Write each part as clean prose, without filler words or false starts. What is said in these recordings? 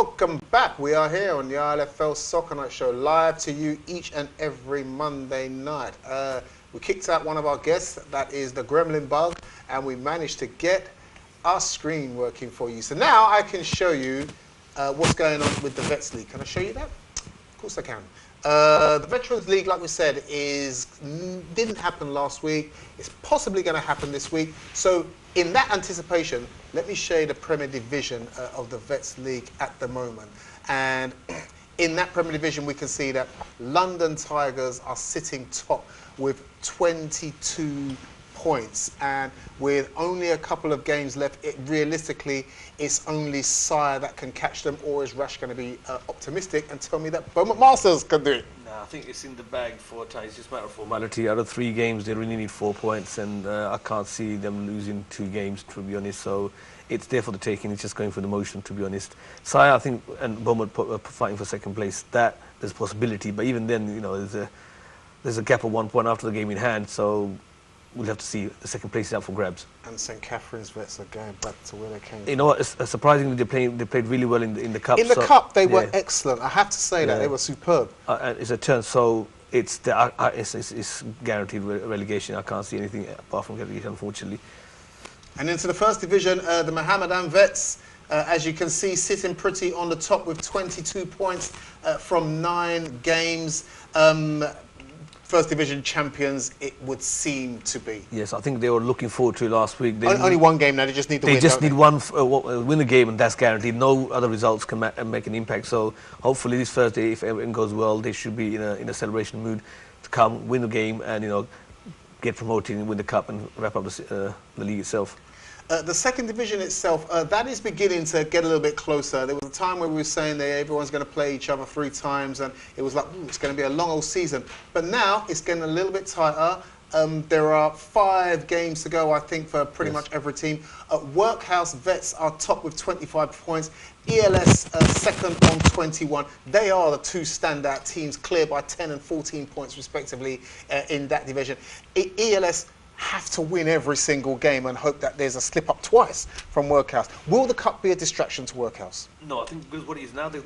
Welcome back. We are here on the ILFL Soccer Night Show, live to you each and every Monday night. We kicked out one of our guests, that is the Gremlin Bug, and we managed to get our screen working for you. So now I can show you what's going on with the Vets League. Can I show you that? Of course I can. The Veterans League, like we said, didn't happen last week. It's possibly going to happen this week. So in that anticipation, let me show you the Premier Division of the Vets League at the moment. And in that Premier Division, we can see that London Tigers are sitting top with 22 points. And with only a couple of games left, realistically, it's only Sire that can catch them, or is Rash going to be optimistic and tell me that Beaumont Masters can do it? No, I think it's in the bag for Tigers. It's just a matter of formality. Out of 3 games, they really need 4 points, and I can't see them losing 2 games, to be honest. So it's there for the taking. It's just going for the motion, to be honest. Sire, I think, and Beaumont fighting for second place. That there's a possibility, but even then, you know, there's a gap of 1 point after the game in hand. So we'll have to see. The second place is up for grabs. And St Catherine's Vets are going back to where they came from. You know what? Surprisingly, they played really well in the cup. In the cup, they were excellent. I have to say that they were superb. It's a turn, so it's guaranteed relegation. I can't see anything apart from relegation, unfortunately. And into the first division, the Mohammedan Vets, as you can see, sitting pretty on the top with 22 points from 9 games. First division champions, it would seem to be. Yes, I think they were looking forward to it last week. Only 1 game now, they just need to win. They just need win the game, and that's guaranteed. No other results can make an impact. So hopefully this Thursday, if everything goes well, they should be in a celebration mood to come, win the game, and get promoted and win the cup and wrap up the league itself. The second division itself, that is beginning to get a little bit closer. There was a time where we were saying that everyone's going to play each other 3 times, and it was like, ooh, it's going to be a long old season. But now it's getting a little bit tighter. There are 5 games to go, I think, for pretty much every team. Workhouse Vets are top with 25 points. ELS second on 21. They are the 2 standout teams, clear by 10 and 14 points respectively in that division. ELS have to win every single game and hope that there's a slip up twice from Workhouse. Will the cup be a distraction to Workhouse? No, I think because what it is now, they're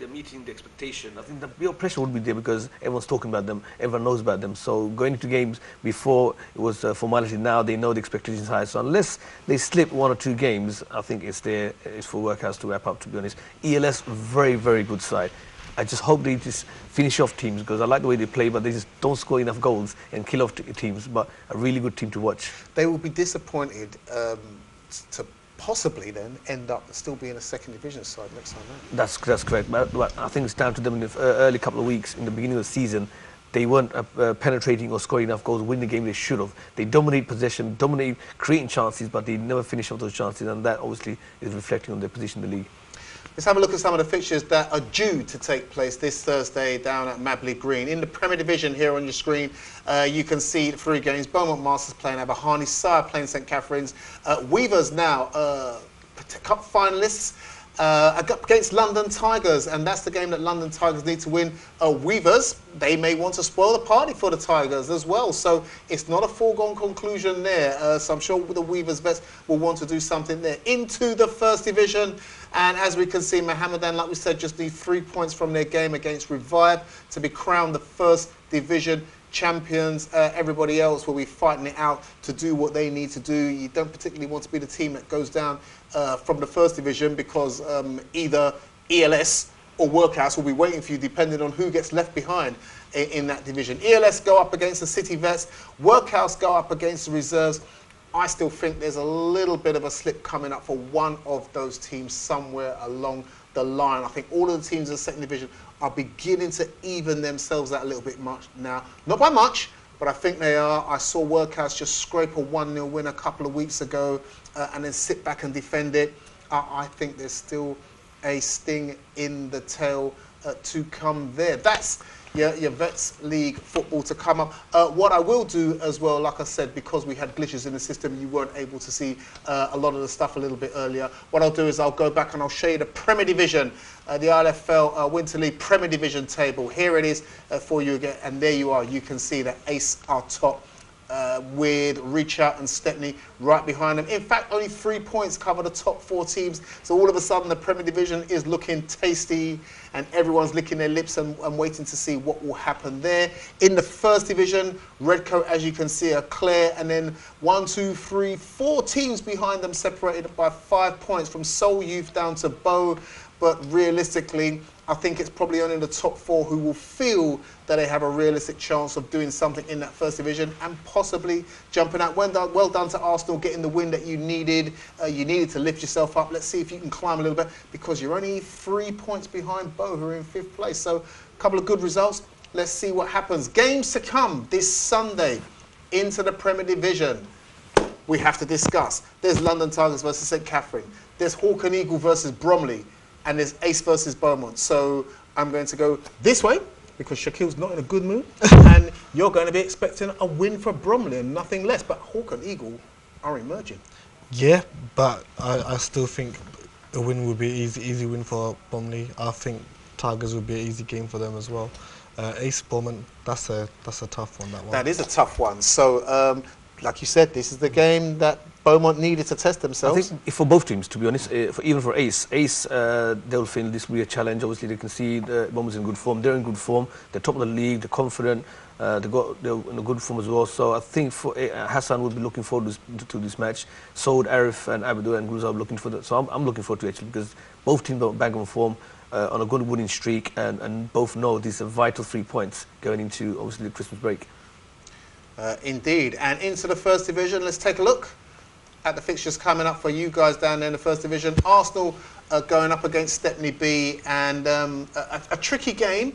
meeting the expectation. I think the real pressure would be there because everyone's talking about them, everyone knows about them. So going into games before, it was a formality. Now they know the expectation is high. So unless they slip 1 or 2 games, I think it's for Workhouse to wrap up, to be honest. ELS, very, very good side. I just hope they just finish off teams, because I like the way they play, but they just don't score enough goals and kill off teams. But a really good team to watch. They will be disappointed to possibly then end up still being a second division side next time out. That's correct. But I think it's down to them in the early couple of weeks in the beginning of the season. They weren't penetrating or scoring enough goals, win the game they should have. They dominate possession, creating chances, but they never finish off those chances, and that obviously is reflecting on their position in the league. Let's have a look at some of the fixtures that are due to take place this Thursday down at Mabley Green. In the Premier Division here on your screen, you can see 3 games. Beaumont Masters playing Aberhani, Sire playing St Catherine's. Weavers now cup finalists against London Tigers, and that's the game that London Tigers need to win. Weavers, they may want to spoil the party for the Tigers as well, so it's not a foregone conclusion there. So I'm sure the Weavers Vets will want to do something there. Into the first division, and as we can see, Mohammedan, like we said, just need 3 points from their game against Revive to be crowned the first division champions. Everybody else will be fighting it out to do what they need to do. You don't particularly want to be the team that goes down from the first division, because either ELS or Workhouse will be waiting for you depending on who gets left behind in that division. ELS go up against the City Vets, Workhouse go up against the Reserves. I still think there's a little bit of a slip coming up for one of those teams somewhere along the line. I think all of the teams in the second division are beginning to even themselves out a little bit much now. Not by much, but I think they are. I saw Workhouse just scrape a 1-0 win a couple of weeks ago and then sit back and defend it. I think there's still a sting in the tail to come there. That's your Vets League football to come up. What I will do as well, like I said, because we had glitches in the system, you weren't able to see a lot of the stuff a little bit earlier. What I'll do is I'll go back and I'll show you the Premier Division, the ILFL Winter League Premier Division table. Here it is for you again, and there you are. You can see that Ace are top with Richard and Stepney right behind them. In fact, only 3 points cover the top 4 teams. So all of a sudden, the Premier Division is looking tasty, and everyone's licking their lips and waiting to see what will happen there. In the First Division, Redcoat, as you can see, are clear, and then 1, 2, 3, 4 teams behind them, separated by 5 points from Seoul Youth down to Bow. But realistically, I think it's probably only the top 4 who will feel that they have a realistic chance of doing something in that First Division and possibly jumping out. Well done to Arsenal getting the win that you needed. You needed to lift yourself up. Let's see if you can climb a little bit, because you're only 3 points behind Bow, who are in 5th place. So a couple of good results. Let's see what happens. Games to come this Sunday into the Premier Division. We have to discuss. There's London Tigers versus St Catherine. There's Hawk and Eagle versus Bromley. And there's Ace versus Beaumont. So I'm going to go this way, because Shaquille's not in a good mood. And you're going to be expecting a win for Bromley and nothing less. But Hawk and Eagle are emerging. Yeah, but I still think a win would be easy win for Bromley. I think Tigers would be an easy game for them as well. Ace Beaumont, that's a tough one, that one. That is a tough one. So, like you said, this is the game that Beaumont needed to test themselves. I think for both teams, to be honest, even for Ace, they'll feel this will be a challenge. Obviously, they can see Beaumont's in good form. They're in good form. They're top of the league. They're confident. They're in a good form as well. So I think for Hassan would be looking forward to this match. So would Arif and Abdul and Gulzar looking for that. So I'm looking forward to it, actually, because both teams are back on form, on a good winning streak, and both know these are vital 3 points going into, obviously, the Christmas break. Indeed. And into the First Division, let's take a look at the fixtures coming up for you guys down there in the First Division. Arsenal going up against Stepney B, and a tricky game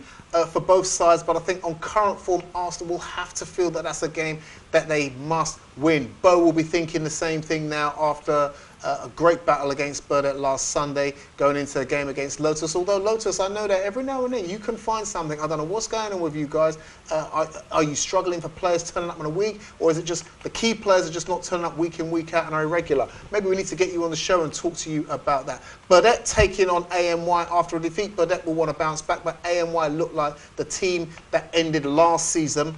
for both sides, but I think on current form, Arsenal will have to feel that that's a game that they must win. Bow will be thinking the same thing now after a great battle against Burdett last Sunday, going into a game against Lotus. Although Lotus, I know that every now and then you can find something. I don't know what's going on with you guys. Are you struggling for players turning up in a week, or is it just the key players are just not turning up week in, week out and are irregular? Maybe we need to get you on the show and talk to you about that. Burdett taking on AMY after a defeat. Burdett will want to bounce back, but AMY look like the team that ended last season.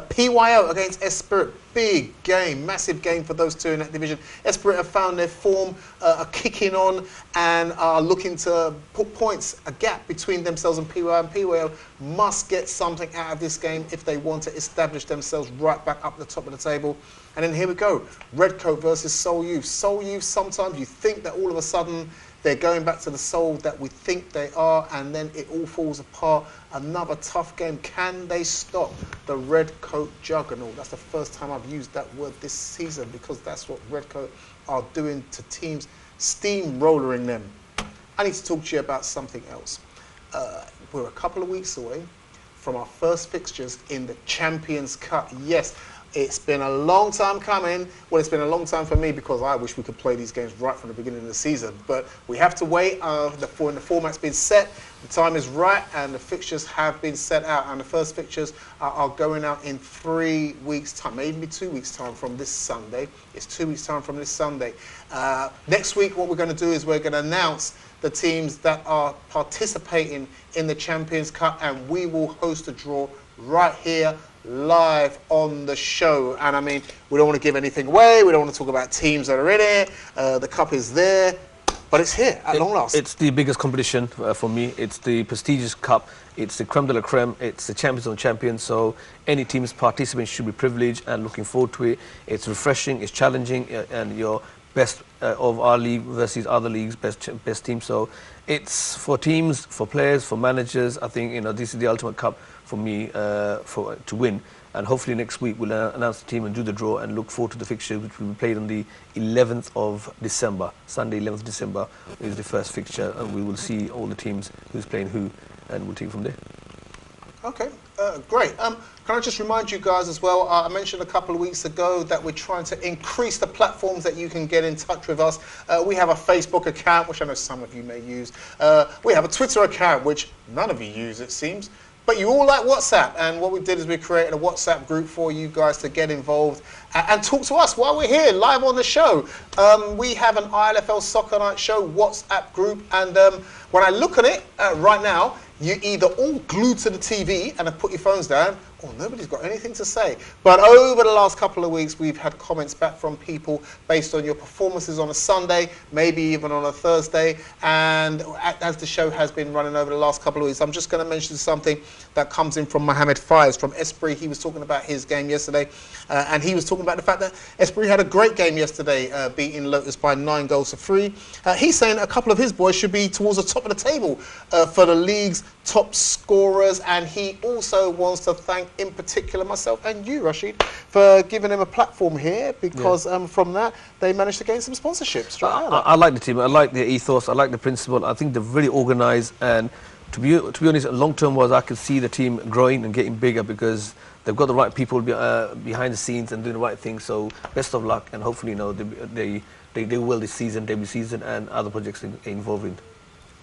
PYO against Esprit. Big game, massive game for those two in that division. Esprit have found their form, are kicking on, and are looking to put points, a gap between themselves and PYO. And PYO must get something out of this game if they want to establish themselves right back up the top of the table. And then here we go, Redcoat versus Seoul Youth. Seoul Youth, sometimes you think that all of a sudden they're going back to the Seoul that we think they are, and then it all falls apart. Another tough game. Can they stop the Redcoat juggernaut? That's the first time I've used that word this season, because that's what Redcoat are doing to teams, steamrollering them. I need to talk to you about something else. We're a couple of weeks away from our first fixtures in the Champions Cup. Yes, it's been a long time coming. Well, it's been a long time for me, because I wish we could play these games right from the beginning of the season. But we have to wait. The format's been set, the time is right, and the fixtures have been set out. And the first fixtures are going out in 3 weeks' time, maybe 2 weeks' time from this Sunday. It's 2 weeks' time from this Sunday. Next week, what we're going to do is we're going to announce the teams that are participating in the Champions Cup, and we will host a draw right here live on the show. And I mean, we don't want to give anything away. We don't want to talk about teams that are in it. The cup is there, but it's here at long last. It's the biggest competition for me. It's the prestigious cup. It's the creme de la creme. It's the champions of champions. So any teams participating should be privileged and looking forward to it. It's refreshing, it's challenging, and your best of our league versus other leagues, best team. So it's for teams, for players, for managers. I think, you know, this is the ultimate cup for me to win. And hopefully next week we'll announce the team and do the draw, and look forward to the fixture, which will be played on the 11th of December. Sunday, 11th of December is the first fixture, and we will see all the teams, who's playing who, and we'll take it from there. Okay, great. Can I just remind you guys as well, I mentioned a couple of weeks ago that we're trying to increase the platforms that you can get in touch with us. We have a Facebook account, which I know some of you may use. We have a Twitter account, which none of you use, it seems. But you all like WhatsApp, and what we did is we created a WhatsApp group for you guys to get involved and talk to us while we're here live on the show. We have an ILFL Soccer Night Show WhatsApp group, and when I look at it right now, you're either all glued to the TV and have put your phones down, Oh, nobody's got anything to say. But over the last couple of weeks, we've had comments back from people based on your performances on a Sunday, maybe even on a Thursday. And as the show has been running over the last couple of weeks, I'm just going to mention something that comes in from Mohamed Faiz from Esprit. He was talking about his game yesterday. And he was talking about the fact that Esprit had a great game yesterday, beating Lotus by 9 goals to 3. He's saying a couple of his boys should be towards the top of the table for the league's top scorers. And he also wants to thank, in particular, myself and you, Rashid, for giving him a platform here, because from that they managed to gain some sponsorships. I like the team. I like their ethos. I like the principle. I think they're really organised, and to be honest, long term was I could see the team growing and getting bigger because they've got the right people behind the scenes and doing the right things. So best of luck, and hopefully, you know, they will this season, debut season, and other projects involved in.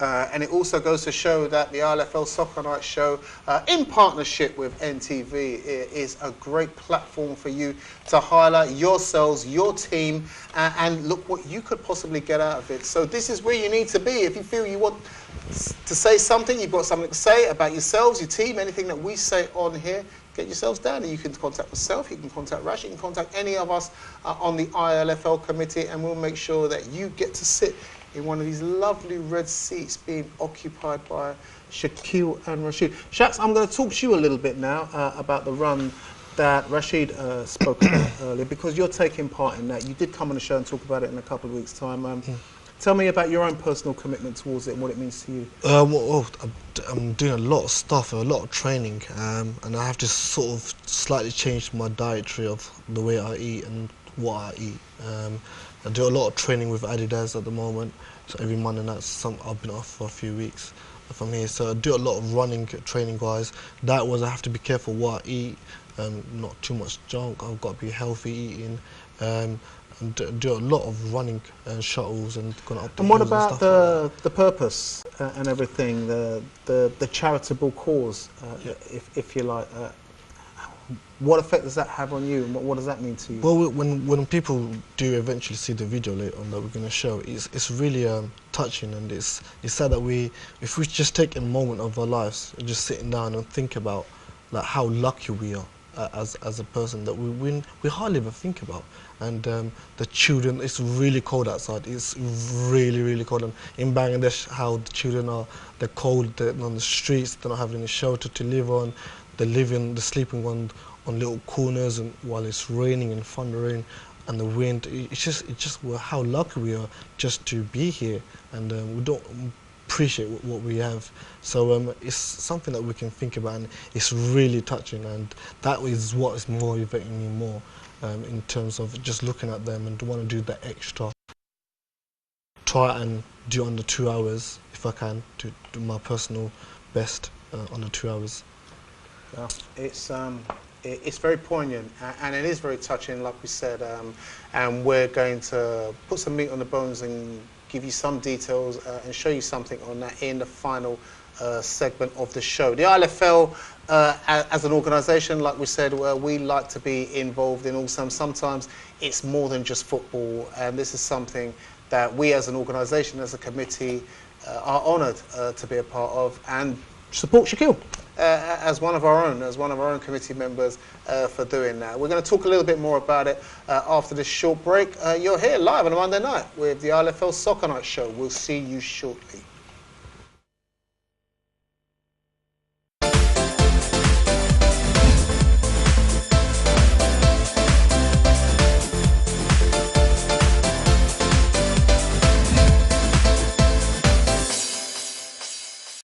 And it also goes to show that the ILFL Soccer Night show, in partnership with NTV, is a great platform for you to highlight yourselves, your team, and look what you could possibly get out of it. So this is where you need to be. If you feel you want to say something, you've got something to say about yourselves, your team, anything that we say on here, get yourselves down. You can contact myself, you can contact Rash, you can contact any of us on the ILFL committee, and we'll make sure that you get to sit in one of these lovely red seats being occupied by Shaquille and Rashid. Shaks, I'm going to talk to you a little bit now about the run that Rashid spoke about earlier, because you're taking part in that. You did come on the show and talk about it in a couple of weeks' time. Tell me about your own personal commitment towards it and what it means to you. Well, I'm doing a lot of stuff, a lot of training, and I have to sort of slightly change my dietary of the way I eat and what I eat. I do a lot of training with Adidas at the moment, so every Monday night I've been off for a few weeks from here, so I do a lot of running, training-wise. That was I have to be careful what I eat, not too much junk. I've got to be healthy eating, and do a lot of running and shuttles and going up the hills. And what about about the purpose and everything, the charitable cause, if you like? What effect does that have on you, and what does that mean to you? Well, when people do eventually see the video later on that we're going to show, it's really touching, and it's sad that if we just take a moment of our lives and just sitting down and think about like how lucky we are as a person, that we hardly ever think about. And the children, it's really cold outside. It's really, really cold. And in Bangladesh, how the children they're cold, they're on the streets, they're not having any shelter to live on. They're sleeping on little corners, and while it's raining and thundering and the wind, it's just how lucky we are just to be here, and we don't appreciate what we have. So it's something that we can think about, and it's really touching, and that is what is motivating me more in terms of just looking at them and want to do that extra. Try and do under 2 hours if I can, to do my personal best under 2 hours. Yeah, it's very poignant, and it is very touching, like we said, and we're going to put some meat on the bones and give you some details and show you something on that in the final segment of the show. The ILFL, as an organisation, like we said, we like to be involved in also. Sometimes it's more than just football, and this is something that we as an organisation, as a committee, are honoured to be a part of, and support Shaquille as one of our own committee members for doing that. We're going to talk a little bit more about it after this short break. You're here live on a Monday night with the ILFL Soccer Night show. We'll see you shortly.